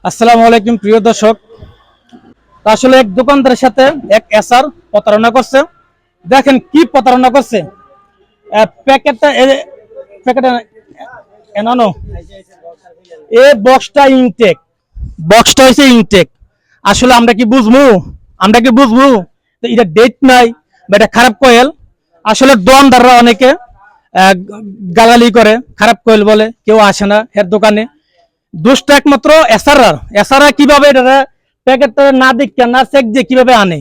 আসসালামু আলাইকুম প্রিয় দর্শক। আসলে এক দোকানদারের সাথে এক এসআর প্রতারণা করছে। দেখেন কি প্রতারণা করছে। প্যাকেটটা প্যাকেটটা এনানো এ বক্সটা হচ্ছে ইনটেক। আসলে আমরা কি বুঝবো এটা ডেট নাই বা এটা খারাপ কয়েল। আসলে দোকানদাররা অনেকে গালালি করে, খারাপ কয়েল বলে, কেউ আসে না এর দোকানে। দোষটা একমাত্র এসারা কিভাবে এটা প্যাকেটটা না দেখে না চেক দিয়ে কিভাবে আনে।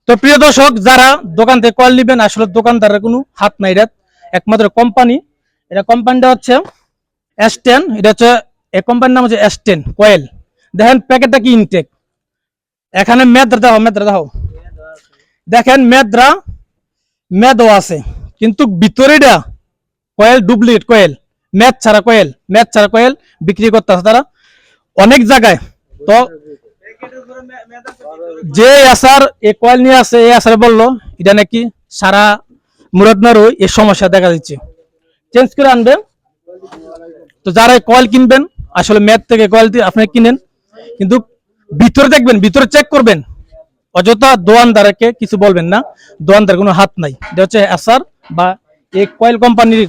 তো প্রিয় দর্শক, যারা দোকান থেকে কয়েল নেবেন আসলে দোকানদারের কোনো হাত নাই, এটা একমাত্র কোম্পানি। এটা কোম্পানিটা হচ্ছে S10। এটা হচ্ছে এই কোম্পানির নাম হচ্ছে S10 কয়েল। দেখেন প্যাকেটটা কি ইনটেক। এখানে মেদ্রা দাও দেখেন মেদও আছে, কিন্তু ভিতরে এটা কয়েল ডুপ্লিকেট কয়েল, ম্যাচ ছাড়া কয়েল বিক্রি করতেছে তারা অনেক জায়গায়। তো যে আসার এই কয়েল নিয়ে আসে, এই আসার বললো এটা নাকি সারা মুরাদনগর এই সমস্যা দেখা দিচ্ছে, চেঞ্জ করে আনবেন। তো যারা কয়েল কিনবেন আসলে ম্যাচ থেকে কয়েল আপনি কিনেন, কিন্তু ভিতরে দেখবেন, ভিতরে চেক করবেন। অযথা দোয়ানদারকে কিছু বলবেন না, দোয়ানদার কোনো হাত নাই। এটা হচ্ছে আসার বা এই কয়েল কোম্পানির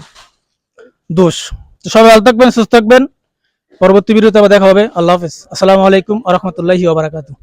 দোষ। তো সবাই ভালো থাকবেন, সুস্থ থাকবেন। পরবর্তী ভিডিওতে আবার দেখা হবে। আল্লাহ হাফেজ। আসসালামু আলাইকুম ওয়া রাহমাতুল্লাহি ওয়া বারাকাতুহু।